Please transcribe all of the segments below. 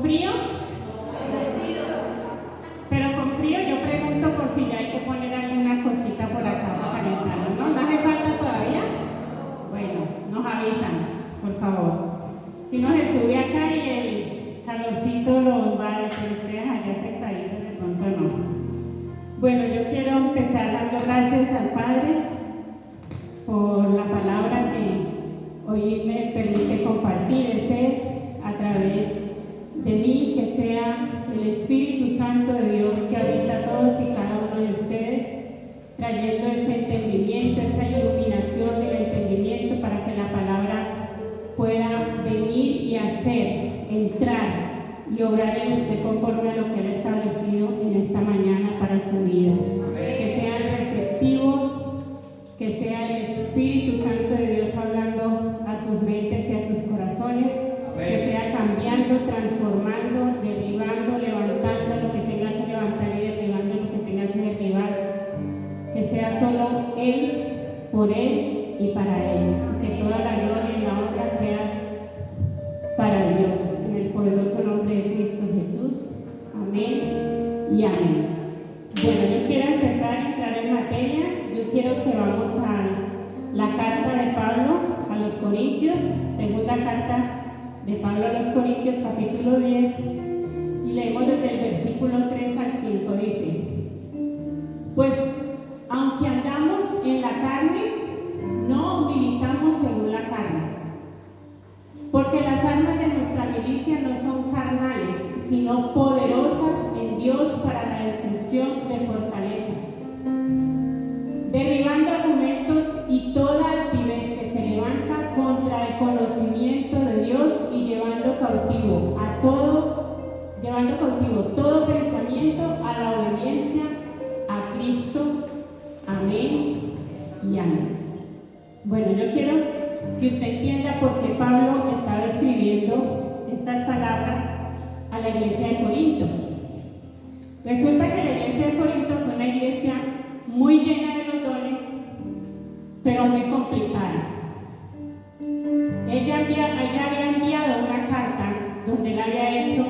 frío? Pero con frío yo pregunto por si ya hay que poner alguna cosita por acá para calentarlo, ¿no? ¿No hace falta todavía? Bueno, nos avisan, por favor. Si uno se sube acá y el calorcito lo va a decir ustedes allá sentaditos, de pronto no. Bueno, yo quiero empezar dando gracias al Padre por la palabra que hoy me permite compartir, ese a través de mí, que sea el Espíritu Santo de Dios que habita a todos y cada uno de ustedes, trayendo ese entendimiento, esa iluminación del entendimiento para que la palabra pueda venir y hacer, entrar y obrar en usted conforme a lo que Él ha establecido en esta mañana para su vida. Que sean receptivos, que sea el Espíritu Santo de Dios hablando a sus mentes y a sus corazones, que sea cambiando, transformando, derribando, levantando lo que tenga que levantar y derribando lo que tenga que derribar. Que sea solo Él, por Él y para Él. Que toda la gloria y la honra sea para Dios, en el poderoso nombre de Cristo Jesús. Amén y amén. Bueno, yo quiero empezar a entrar en materia. Yo quiero que vamos a la carta de Pablo a los Corintios, segunda carta de Pablo a los Corintios, capítulo 10, y leemos desde el versículo 3 al 5. Dice: pues aunque andamos en la carne, no militamos según la carne, porque las armas de nuestra milicia no son carnales, sino poderosas en Dios para la destrucción de fortalezas, derribando argumentos y toda altivez que se levanta contra el conocimiento de Dios y llevando cautivo todo pensamiento a la obediencia a Cristo. Amén y amén. Bueno, yo quiero que usted entienda por qué Pablo estaba escribiendo estas palabras a la iglesia de Corinto. Resulta que la iglesia de Corinto fue una iglesia muy llena de los dones, pero muy complicada. Ella había enviado una carta donde él había hecho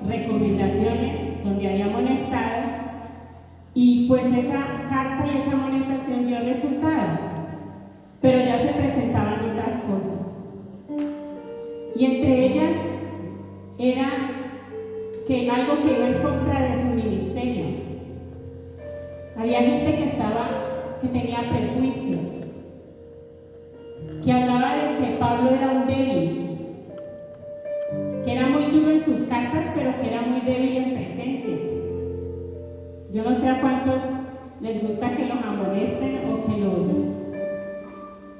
recomendaciones, donde había amonestado, y pues esa carta y esa amonestación dio resultado, pero ya se presentaban otras cosas. Y entre ellas era que algo que iba en contra de su ministerio. Había gente que tenía prejuicios, que hablaba de que Pablo era un débil, que era muy duro en sus cartas, pero que era muy débil en presencia. Yo no sé a cuántos les gusta que los amonesten o que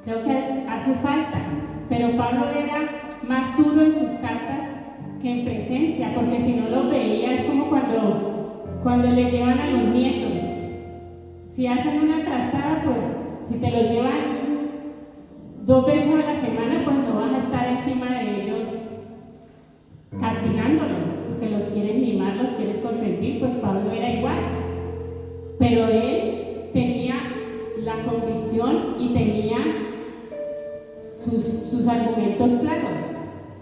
creo que hace falta, pero Pablo era más duro en sus cartas que en presencia, porque si no lo veía es como cuando le llevan a los nietos. Si hacen una trastada, pues si te lo llevan 2 veces a la semana, pues no van a estar encima de ellos castigándolos, porque los quieren mimar, los quieres consentir. Pues Pablo era igual, pero él tenía la convicción y tenía sus argumentos claros.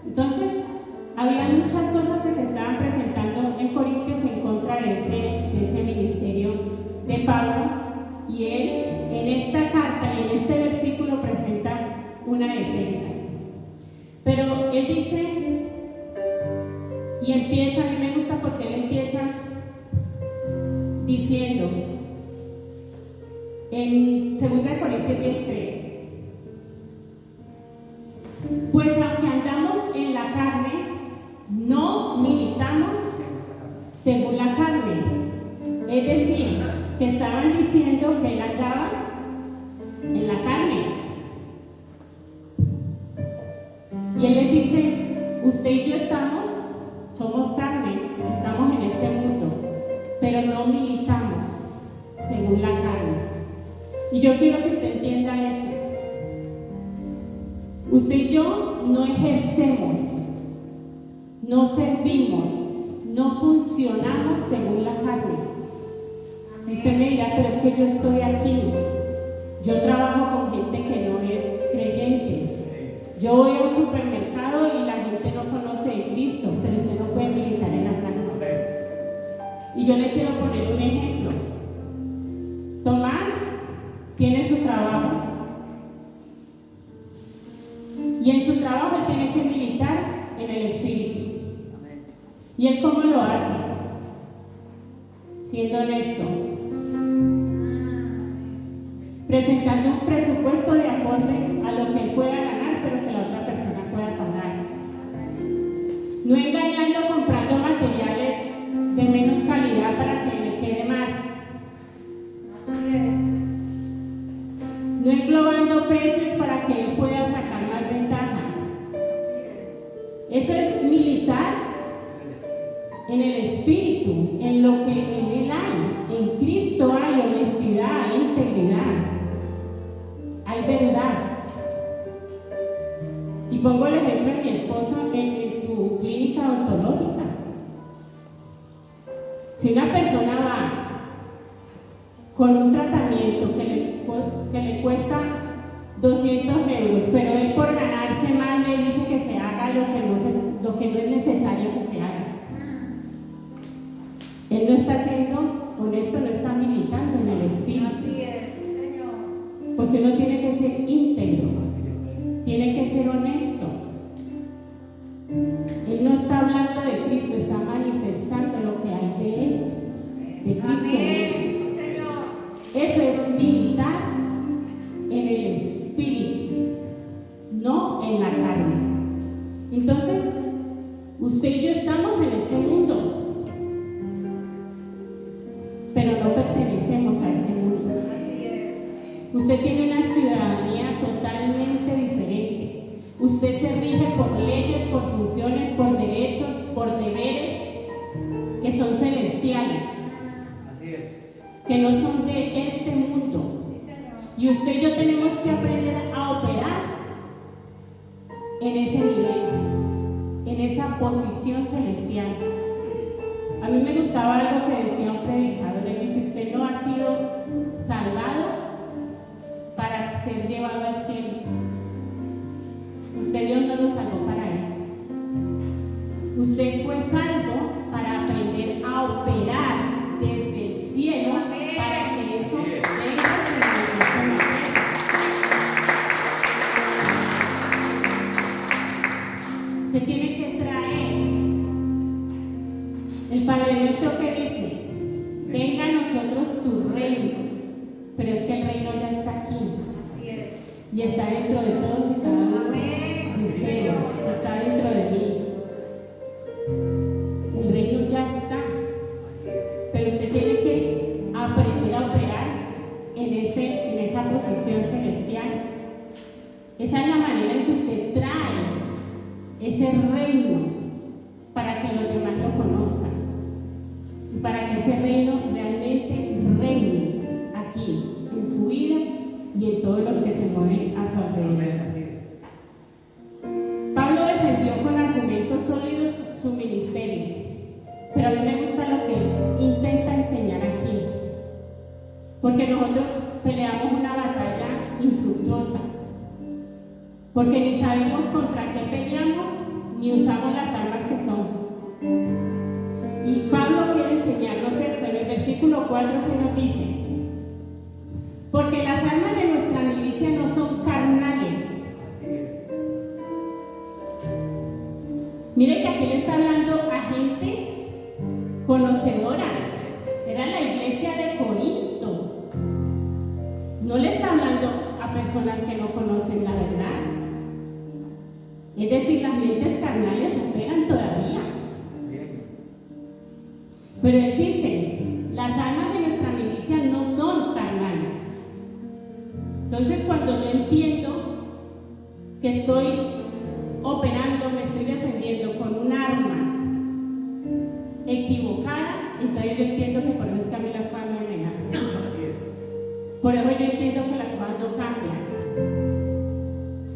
Entonces, había muchas cosas que se estaban presentando en Corintios en contra de ese ministerio de Pablo, y él en esta carta y en este versículo presenta una defensa. Pero él dice, y empieza, a mí me gusta porque él empieza diciendo en 2 Corintios 10:3: pues aunque andamos en la carne, no militamos según la carne. Es decir, que estaban diciendo que él andaba en la carne. Y él les dice: usted y yo somos carne, estamos en este mundo, pero no militamos según la carne. Y yo quiero que usted entienda eso. Usted y yo no ejercemos, no servimos, no funcionamos según la carne. Usted me dirá: pero es que yo estoy aquí, yo trabajo con gente que no es creyente, yo voy a un supermercado y la gente no conoce de Cristo, pero usted no puede militar ¿Y él cómo lo hace? Siendo honesto, presentando un presupuesto de acorde a lo que él pueda ganar, pero que la otra persona pueda pagar. No engañando, comprando materiales de menos calidad para que le quede más. No englobando precios para que él pueda sacar más ventaja. Eso es militar en el espíritu, en lo que en él hay. En Cristo hay honestidad, hay integridad, hay verdad. Y pongo el ejemplo de mi esposo en su clínica odontológica. Si una persona va con un tratamiento que le cuesta 200 euros, pero él por ganarse más le dice que se haga lo que no es necesario que se haga, él no está siendo honesto, no está militando en el espíritu. Así es, Señor. Porque uno tiene que ser íntegro, tiene que ser honesto. Él no está hablando de Cristo, está manifestando lo que hay de él, de Cristo. Amén. Sí, Señor. Eso es militar en el espíritu, no en la carne. Entonces, usted y yo estamos en este mundo, pero no pertenecemos a este mundo. Así es. Usted tiene una ciudadanía totalmente diferente. Usted se rige por leyes, por funciones, por derechos, por deberes que son celestiales, Así es. que no son de este mundo. Sí, Señor. Y usted y yo tenemos que aprender a operar en ese nivel, en esa posición celestial. A mí me gustaba algo que decía un predicador. Él dice: usted no ha sido salvado para ser llevado al cielo. Usted, Dios no lo salvó para eso. Usted fue salvo para aprender a operar desde el cielo, para que eso venga a su manifestación. Usted tiene que traer el Padre Nuestro que dice: venga a nosotros tu reino. Pero es que el reino ya está aquí Así es. y está dentro de todos y cada uno de ustedes, está dentro de mí. El reino ya está, pero usted tiene que aprender a operar en esa posición celestial. Esa es la manera en que usted trae ese reino para que los demás lo conozcan y para que ese reino realmente reine aquí, en su vida y en todos los que se mueven a su alrededor. Así es. Pablo defendió con argumentos sólidos su ministerio, pero a mí me gusta lo que él intenta enseñar aquí, porque nosotros peleamos una batalla infructuosa, porque ni sabemos contra qué peleamos, ni usamos las armas que son. Y Pablo quiere enseñarnos esto en el versículo 4, que nos dice: porque las armas de nuestra milicia no son carnales. Así es. Mire que aquí le está hablando a gente conocedora. Era la iglesia de Corinto. No le está hablando a personas que no conocen la verdad. Es decir, las mentes carnales operan todavía. Bien. Pero él dice: las armas de nuestra milicia no son carnales. Entonces, cuando yo entiendo que estoy operando, me estoy defendiendo con un arma equivocada, entonces yo entiendo que por eso es que a mí las cosas no me ganan. Así es. Por eso yo entiendo que las cosas no cambian.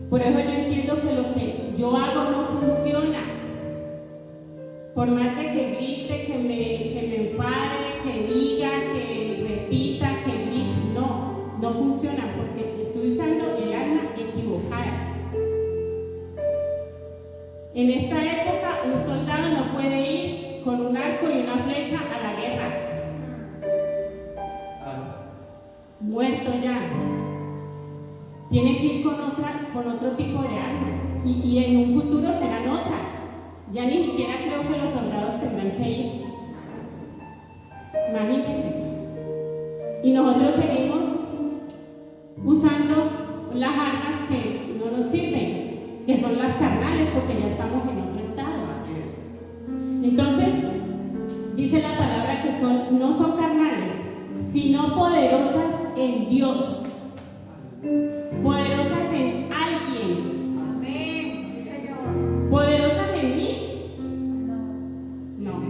Por eso yo entiendo que lo que yo hago no funciona. Por más de que grite, que me enfade, que diga, que repita, que grite, no funciona, porque estoy usando el arma equivocada. En esta época, un soldado no puede ir con un arco y una flecha a la guerra. Muerto ya. Tiene que ir con otro tipo de armas. Y en un futuro serán otras. Ya ni siquiera creo que los soldados tendrán Y nosotros seguimos usando las armas que no nos sirven, que son las carnales, porque ya estamos en otro estado. Así es. Entonces, dice la palabra que no son carnales, sino poderosas en Dios, poderosas en alguien, Amén. Sí, Señor. poderosas en mí. No. No.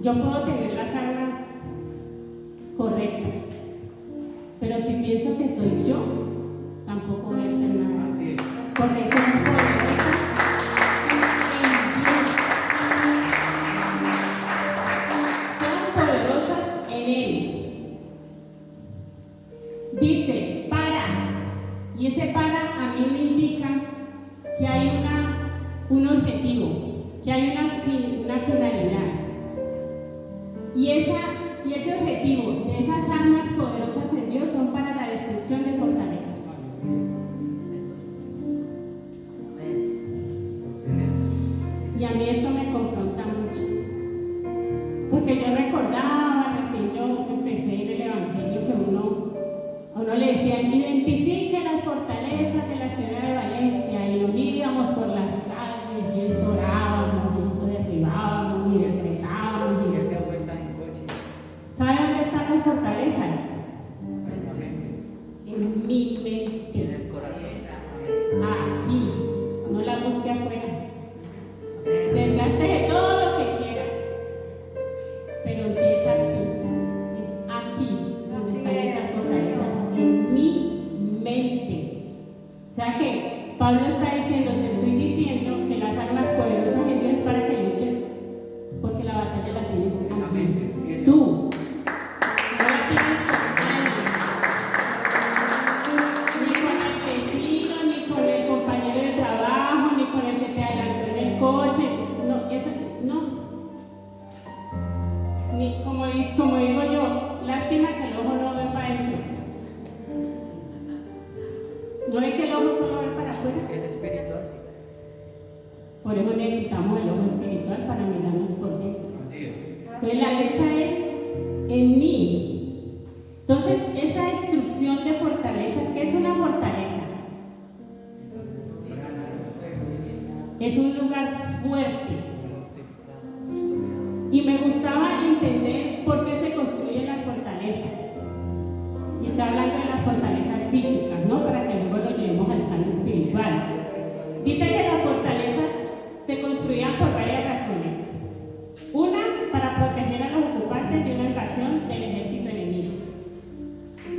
Yo puedo tener las armas correctas, pero si pienso que soy yo, tampoco voy a hacer nada. Así es. Porque son poderosas en Dios. Son poderosas en Él. Dice, para. Y ese para a mí me indica que hay un objetivo, que hay una finalidad. Y ese objetivo de esas armas poderosas en Dios son para la destrucción de fortalezas. Y a mí eso me confronta mucho. Porque yo recordaba, recién yo empecé en el Evangelio, que a uno le decían, identifique las fortalezas de la ciudad de Valencia, y nos íbamos por las calles, y eso orábamos, y eso derribábamos, y decretábamos, y 7 vueltas en coche. ¿sabe dónde están las fortalezas? En la mente. En mi mente. En el corazón. Aquí. No la busque afuera. Desgaste de todo lo que quiera. Pero empieza aquí. Es aquí donde están esas fortalezas. En mi mente. O sea que Pablo está diciendo, te estoy diciendo que las armas poderosas en Dios es para que luches. Porque la batalla la tienes En la aquí. mente. Sí, Tú. No la tienes con nadie. Ni con el vecino, ni con el compañero de trabajo, ni con el que te adelantó en el coche. No, esa, no. Ni, como digo yo, lástima que el ojo no ve para adentro. No es que el ojo solo ve para afuera. El espiritual, sí. Por eso necesitamos el ojo espiritual para mirarnos por dentro. Así es. Entonces la lucha es en mí. Entonces esa destrucción de fortalezas, ¿qué es una fortaleza? Es un lugar fuerte. Y me gustaba entender por qué se construyen las fortalezas. Y estoy hablando de las fortalezas físicas, ¿no? Para que luego lo llevemos al plano espiritual. Dice que las fortalezas se construían por varias razones. Una, para proteger a los ocupantes de una invasión del ejército enemigo.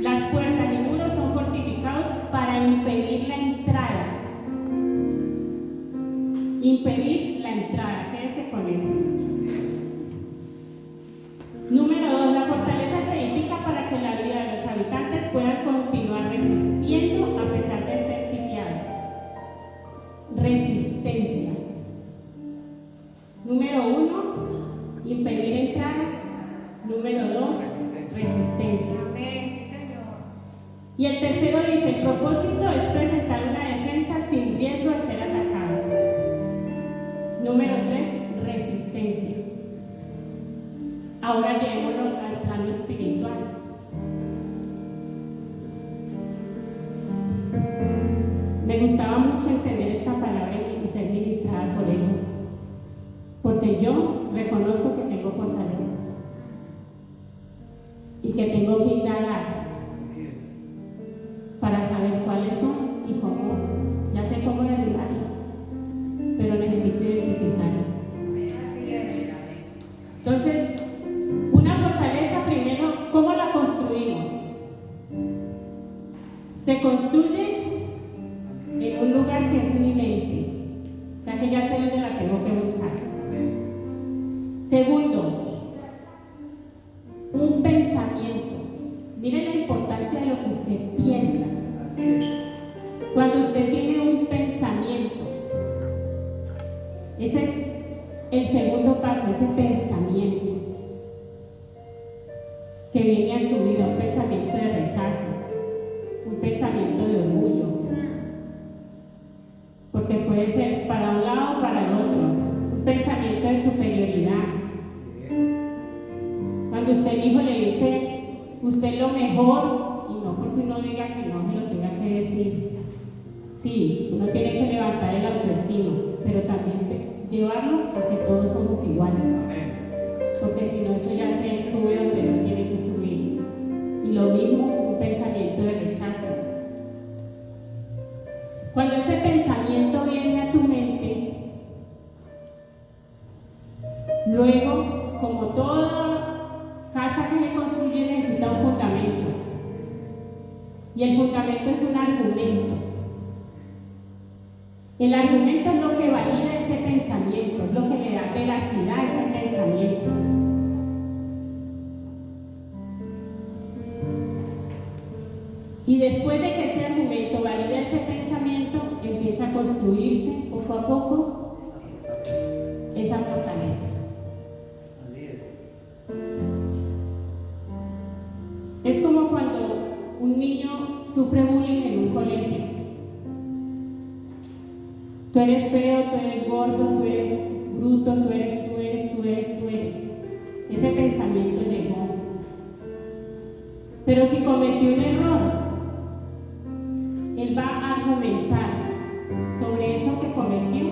Las puertas y muros son fortificados para impedir la entrada. Impedir la entrada, quédese con eso. Número 2, la fortaleza se edifica para que la vida de los habitantes pueda continuar resistiendo a pesar de ser sitiados. Resistencia. Número 1, impedir entrada. Número 2, resistencia. Amén. Señor. Y el tercero dice, el propósito es presentar una defensa sin riesgo de ser atacado. Número 3, resistencia. Ahora llevémoslo al plano espiritual. Me gustaba mucho entender esta palabra y ser ministrada por ella, porque yo reconozco que tengo fortalezas y que tengo que indagar Así es. para saber cuáles son y cómo. Ya sé cómo derribarlas, pero necesito identificarlas. Así es. Entonces, una fortaleza primero, ¿cómo la construimos? Se construye en un lugar que es mi mente, ya que ya sé dónde la tengo que buscar. Amén. Segundo, un pensamiento. Miren la importancia de lo que usted piensa. Así es. Cuando usted tiene un pensamiento, ese es el segundo paso, ese pensamiento que viene a su vida, un pensamiento de rechazo, un pensamiento de orgullo, porque puede ser para un lado o para el otro, un pensamiento de superioridad. Cuando Porque usted el hijo le dice, usted es lo mejor, y no porque uno diga que no se lo tenga que decir. Sí, uno tiene que levantar el autoestima, pero también llevarlo a que todos somos iguales. Amén. Porque si no, eso ya se sube donde no tiene que subir. Y lo mismo, un pensamiento de rechazo. Cuando ese pensamiento viene a tu mente, luego, como toda casa que se construye necesita un fundamento. Y el fundamento es un argumento. El argumento es lo que valida ese pensamiento, es lo que le da veracidad a ese pensamiento. Y después de que ese argumento valida ese pensamiento, empieza a construirse poco a poco esa fortaleza. Así es. Es como cuando un niño sufre bullying en un colegio. Tú eres feo, tú eres gordo, tú eres bruto, tú eres. Ese pensamiento llegó. Pero si cometió un error, él va a argumentar sobre eso que cometió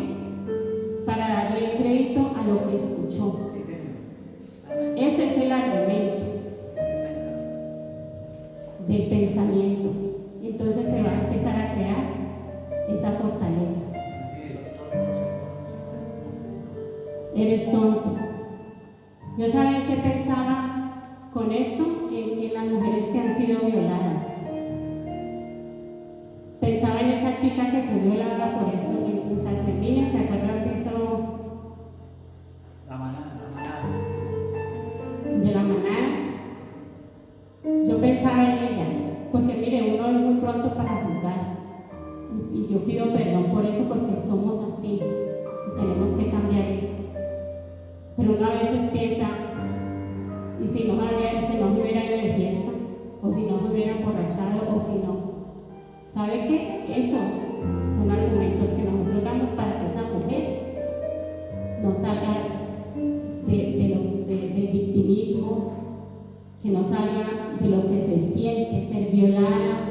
para darle crédito a lo que escuchó. Sí, Señor. Ese es el argumento del pensamiento. Entonces se va a empezar a crear esa fortaleza. Eres tonto. Yo saben qué pensaba con esto en las mujeres que han sido violadas. Pensaba en esa chica que fue violada por eso en San Fermín. ¿Se acuerdan de eso? La manada. De la manada. Yo pensaba en ella, porque mire, uno es muy pronto para juzgar. Y yo pido perdón por eso, porque somos así. Y tenemos que cambiar eso. Pero uno a veces piensa, y si no me hubiera ido de fiesta, o si no me hubiera emborrachado, o si no. ¿Sabe qué? Eso son argumentos que nosotros damos para que esa mujer no salga del victimismo, que no salga de lo que se siente ser violada,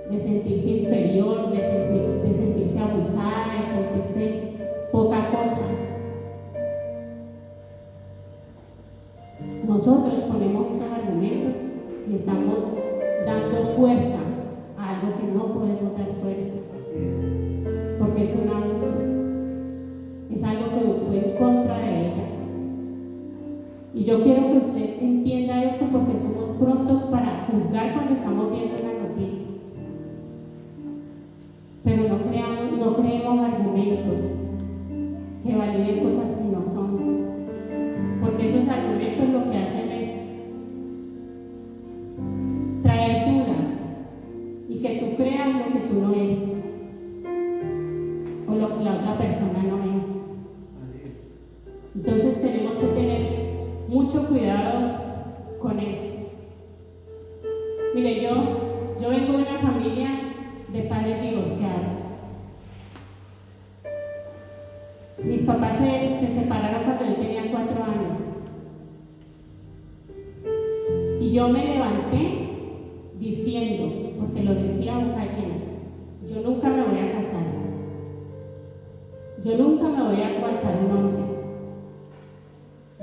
de sentirse inferior, de sentirse abusada, de sentirse poca cosa. Nosotros ponemos esos argumentos y estamos dando fuerza a algo que no podemos dar fuerza, porque es un abuso, es algo que fue en contra de ella. Y yo quiero que usted entienda esto, porque somos prontos para juzgar cuando estamos viendo una noticia, pero no creemos argumentos que validen cosas que no son. Porque esos argumentos lo que hacen es traer duda y que tú creas lo que tú no eres o lo que la otra persona no es. Entonces tenemos que tener mucho cuidado con eso. Mire, yo vengo de una familia de padres divorciados. Mis papás se separaron cuando yo tenía 4 años. Y yo me levanté diciendo, porque lo decía a boca llena, yo nunca me voy a casar. Yo nunca me voy a aguantar un hombre.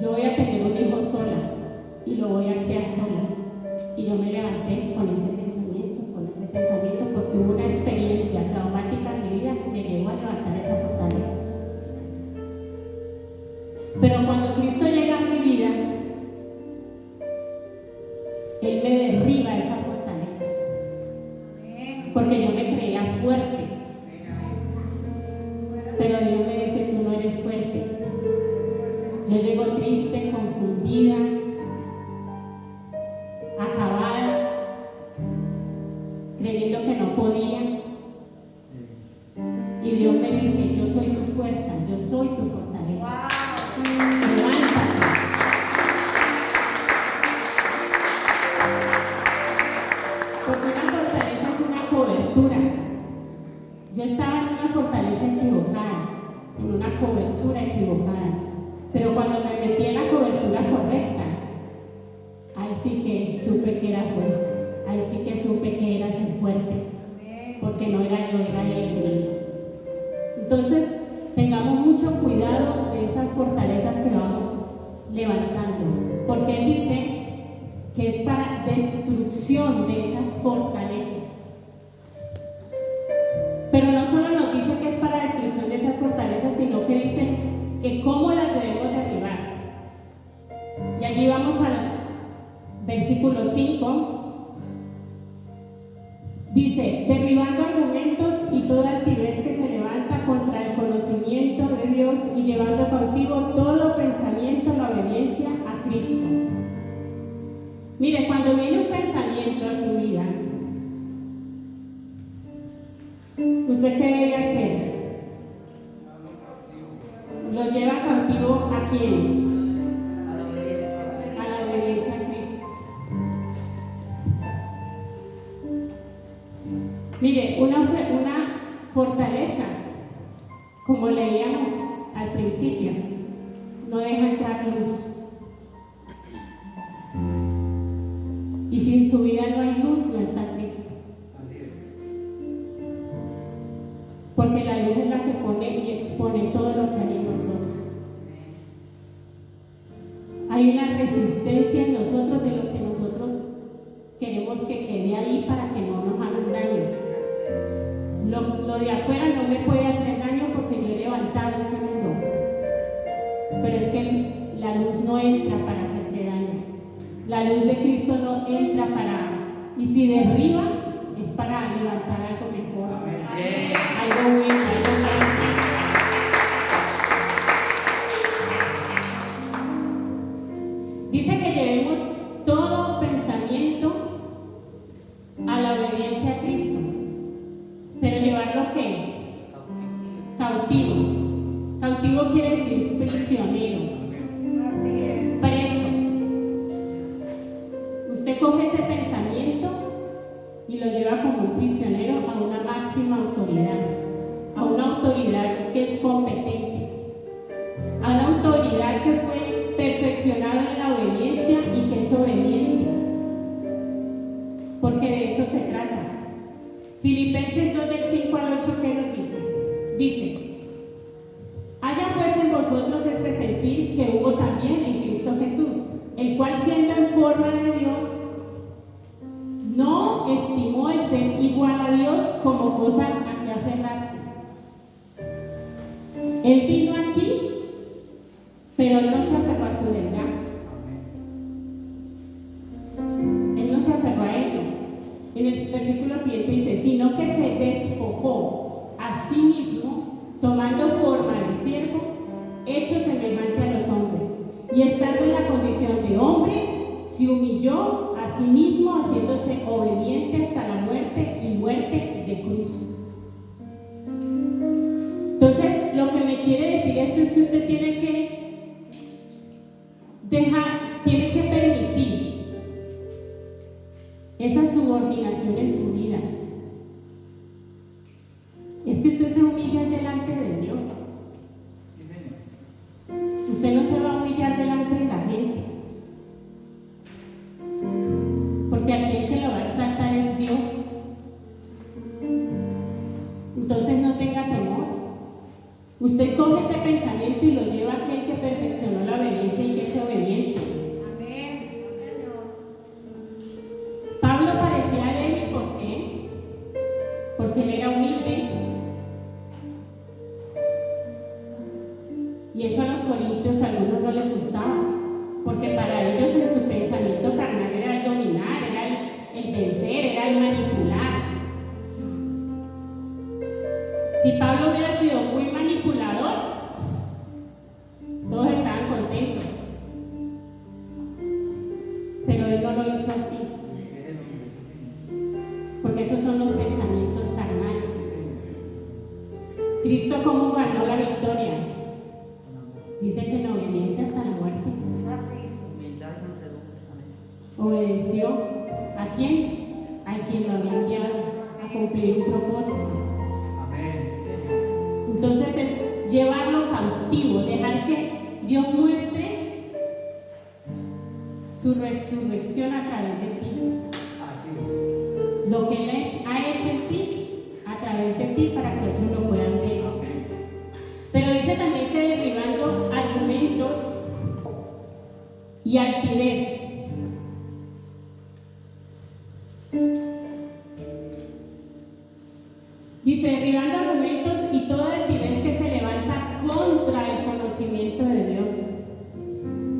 Yo voy a tener un hijo sola y lo voy a criar sola. Y yo me levanté con ese pensamiento, porque hubo una experiencia traumática en mi vida que me llevó a levantar esa fortaleza. Pero cuando Cristo llega a mi vida, Él me derriba esa fortaleza, porque yo me creía fuerte. Pero Dios me dice, tú no eres fuerte. Yo llego triste, confundida, acabada, creyendo que no podía. Y Dios me dice, yo soy tu fuerza, yo soy tu fortaleza. Levántate. Porque una fortaleza es una cobertura. Yo estaba en una fortaleza equivocada, en una cobertura equivocada. Pero cuando me metí en la cobertura correcta, sí que supe que era fuerza, ahí sí que supe que eras el fuerte, Amén. porque no era yo, era él. Entonces, tengamos mucho cuidado de esas fortalezas que vamos levantando, porque él dice que es para destrucción de esas fortalezas. Pero no solo nos dice que es para destrucción de esas fortalezas, sino que dice que cómo las debemos derribar. Y allí vamos al versículo 5. Dice, derribando argumentos y toda altivez que se levanta contra el conocimiento de Dios y llevando cautivo todo pensamiento a la obediencia a Cristo. Mire, cuando viene un pensamiento a su vida, ¿usted qué debe hacer? ¿Lo lleva cautivo a quién? A la obediencia a Cristo. Mire, una fortaleza, como leíamos al principio, no deja entrar luz. Y si en su vida no hay luz, no está Cristo. Así es. Porque la luz es la que pone y expone todo lo que hay en nosotros. Hay una resistencia en nosotros de lo que nosotros queremos que quede ahí para que no nos hagan daño. Lo de afuera no me puede hacer daño porque yo he levantado ese muro. Pero es que la luz no entra para hacerte daño. La luz de Cristo no entra para... Y si derriba, es para levantar algo mejor. Amén. Algo bueno, algo más. Dice que llevemos todo pensamiento a la obediencia a Cristo. Pero llevarlo ¿qué? Cautivo. Cautivo quiere decir prisionero, Así es. preso. Usted coge ese pensamiento y lo lleva como un prisionero a una máxima autoridad, a una autoridad que es competente, a una autoridad que fue perfeccionada en la obediencia y que es obediente, porque de eso se trata. Filipenses 2 del 5 al 8, ¿qué nos dice? Dice, haya pues en vosotros este sentir que hubo también en Cristo Jesús, el cual siendo en forma de Dios, no estimó el ser igual a Dios como cosa a que aferrarse. Él vino aquí, pero no se aferró a su deidad. Él no se aferró a ello. En el versículo siguiente dice, sino que se despojó a sí mismo, tomando forma de siervo, hecho semejante a los hombres, y estando en la condición de hombre, se humilló a sí mismo, haciéndose obediente hasta la muerte y muerte de cruz. Entonces, lo que me quiere decir esto es que usted tiene que tiene que permitir esa subordinación en su vida. Es que usted se humilla delante de Dios. Sí, Señor. Usted no se va a humillar delante de la gente, porque aquel que lo va a exaltar es Dios. Entonces no tenga temor. Usted coge ese pensamiento y lo lleva a aquel que perfeccionó la obediencia y que es obediencia. Amén. Pablo parecía débil, ¿por qué? Porque él era humilde. Y eso a los corintios a algunos no les gustaba, porque para ellos en su pensamiento carnal era el dominar, era el vencer, era el manipular. Si Pablo hubiera sido muy manipulador, todos estaban contentos. Pero él no lo hizo así, porque esos son los pensamientos carnales. Cristo, ¿cómo ganó la victoria? Dice que en obediencia hasta la muerte. Así Obedeció ¿a quién? Al quien lo había enviado a cumplir un propósito. Amén. Entonces es llevarlo cautivo, dejar que Dios muestre su resurrección a través de ti. Así es. Lo que Él ha hecho en ti, a través de ti, para que otros lo puedan ver. Amén. Pero dice también que derribando argumentos y altivez. Dice, derribando argumentos y toda altivez que se levanta contra el conocimiento de Dios.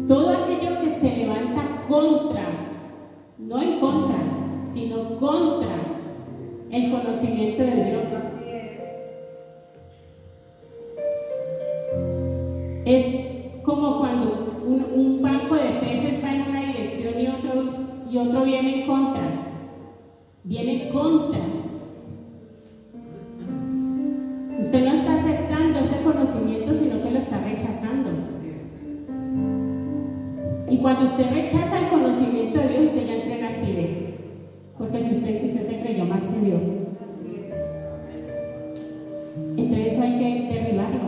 Todo aquello que se levanta contra, no en contra, sino contra el conocimiento de Dios. Así es. Es como cuando un banco de peces va en una dirección y otro viene en contra. Viene en contra. Usted no está aceptando ese conocimiento, sino que lo está rechazando. Así es. Y cuando usted rechaza el conocimiento de Dios, usted ya entra en altivez. Porque si usted se creyó más que Dios. Así es. Entonces eso hay que derribarlo.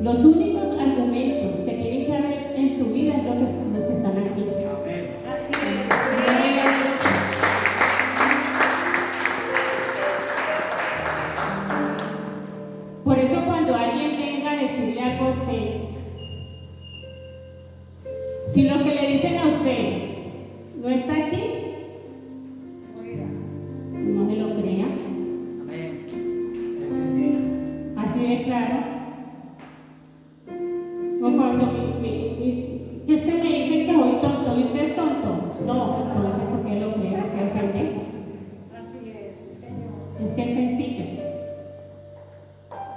Los únicos argumentos que tienen que haber en su vida es los que están aquí. Amén. Así es. Por eso cuando alguien venga a decirle algo a usted, si lo que le dicen a usted no está aquí, Fuera. no se lo crea. Amén. Es sencillo. Así de claro. O cuando es que me dicen que soy tonto y usted es tonto. No, entonces ¿por qué lo cree? ¿Por qué ofende? Así es, sí, Señor. Es que es sencillo.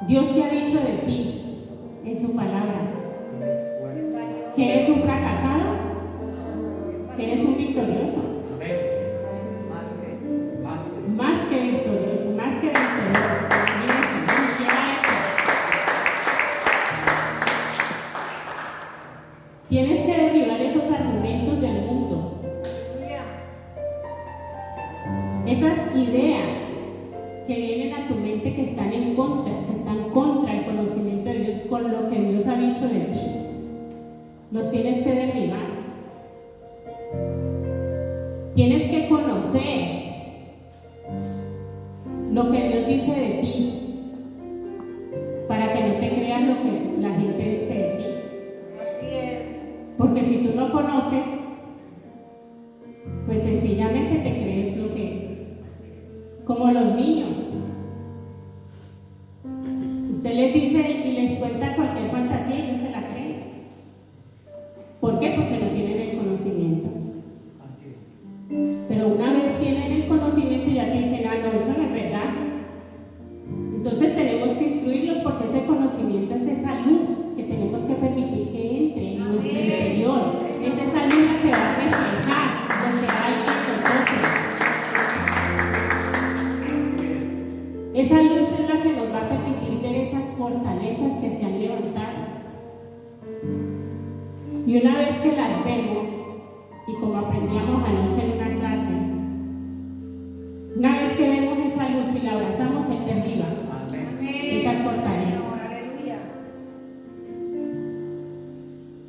Dios te ha dicho de ti en su palabra Es fuerte. Bien valioso. que eres un fracasado, que eres un victorioso, Amén. Más que. más que victorioso, más que vencedor. Mira, Señor, quiera eso. Tienes que derribar esos argumentos del mundo, Aleluya. esas ideas que vienen a tu mente que están en contra, que están contra el conocimiento de Dios, con lo que Dios ha dicho de ti. Los tienes que derribar. Tienes que conocer lo que Dios dice de ti, para que no te creas lo que la gente dice de ti. Así es. Porque si tú no conoces, pues sencillamente te crees lo que, como los niños. Usted les dice y les cuenta cualquier fantasía y ellos se la creen. ¿Por qué? Porque no tienen el conocimiento. Así es. Pero una vez tienen el conocimiento ya te dicen, ah, no, eso no es verdad. Entonces tenemos que instruirlos porque ese conocimiento es esa luz que tenemos que permitir que entre en nuestro interior. Es esa luz la que va a reflejar lo que hay en nosotros. Así es. Esa luz es la que nos va a permitir ver esas fortalezas que se han levantado. Y una vez que las vemos, y como aprendíamos anoche en una clase, una vez que vemos esa luz y la abrazamos, Él derriba Amén. Amén. esas fortalezas. Señor, aleluya.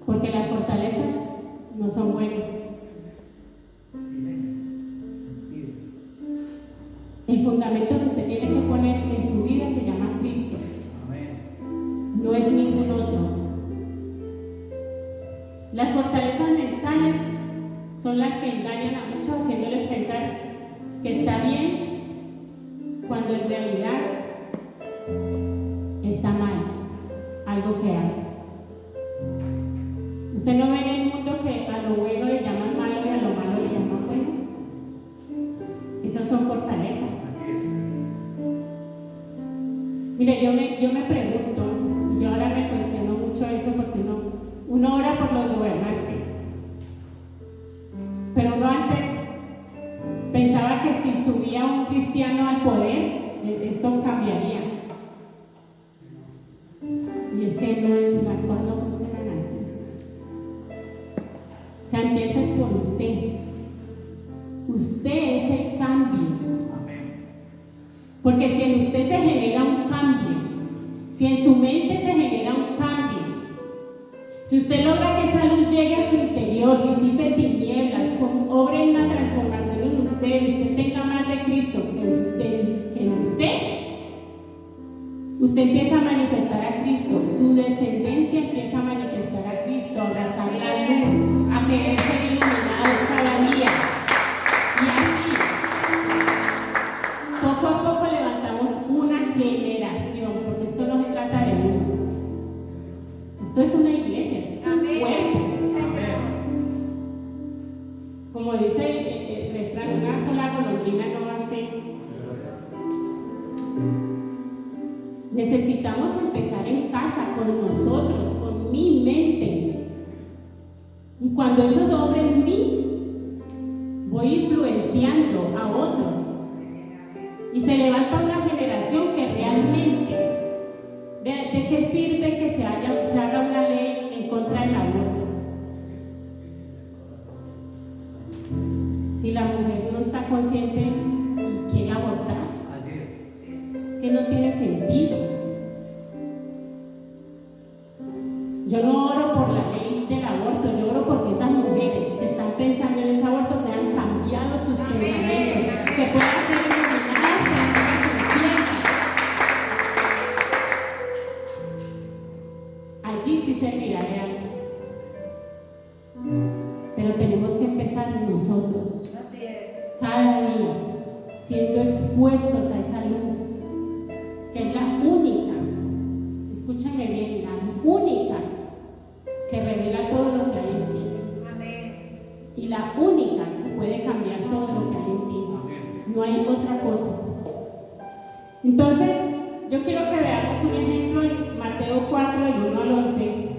Porque las fortalezas no son buenas. Sí, Señor. Mentira. El fundamento que usted tiene que poner en su vida se llama Cristo, Amén. no es ningún otro. Las fortalezas mentales son las que engañan a muchos haciéndoles pensar que está bien cuando en realidad está mal algo que hace. Usted no ve en el mundo que a lo bueno le llaman malo y a lo malo le llaman bueno. Esas son fortalezas. Así es. Mire, yo me pregunto, y yo ahora me cuestiono mucho eso porque uno ora por los gobernantes, pero uno antes pensaba que si subía un cristiano al poder, esto cambiaría. Y es que no, las cosas no funcionan así. Se empieza por usted. Usted es el cambio. Amén. Porque si en usted se genera un cambio, si en su mente se genera un cambio, Si usted logra que esa luz llegue a su interior, disipe tinieblas, obre una transformación en usted tenga más de Cristo que en usted empieza a manifestar a Cristo, su descendencia empieza a manifestar a Cristo, a abrazar la luz, a querer ser iluminados cada día. Y así, poco a poco levantamos una generación, porque esto no se trata de uno. Esto es una iglesia, esto es un cuerpo. Como dice el refrán, una sola golondrina no hace. Necesitamos empezar en casa, con nosotros, con mi mente. Y cuando eso sobre en mí, voy influenciando a otros. Y se levanta una generación que realmente, ¿de qué sirve que se haga una ley en contra del aborto? Si la mujer no está consciente y quiere abortar, es que no tiene sentido. Yo no oro por la ley del aborto, yo oro porque esas mujeres que están pensando en ese aborto sean cambiados sus pensamientos, que puedan ser iluminadas por una conciencia. Allí sí servirá de algo. Pero tenemos que empezar nosotros, cada día, siendo expuestos a esa luz, que es la única, escúchame bien, la única que revela todo lo que hay en ti. Amén. Y la única que puede cambiar todo lo que hay en ti. No hay otra cosa. Entonces, yo quiero que veamos un ejemplo en Mateo 4, del 1 al 11.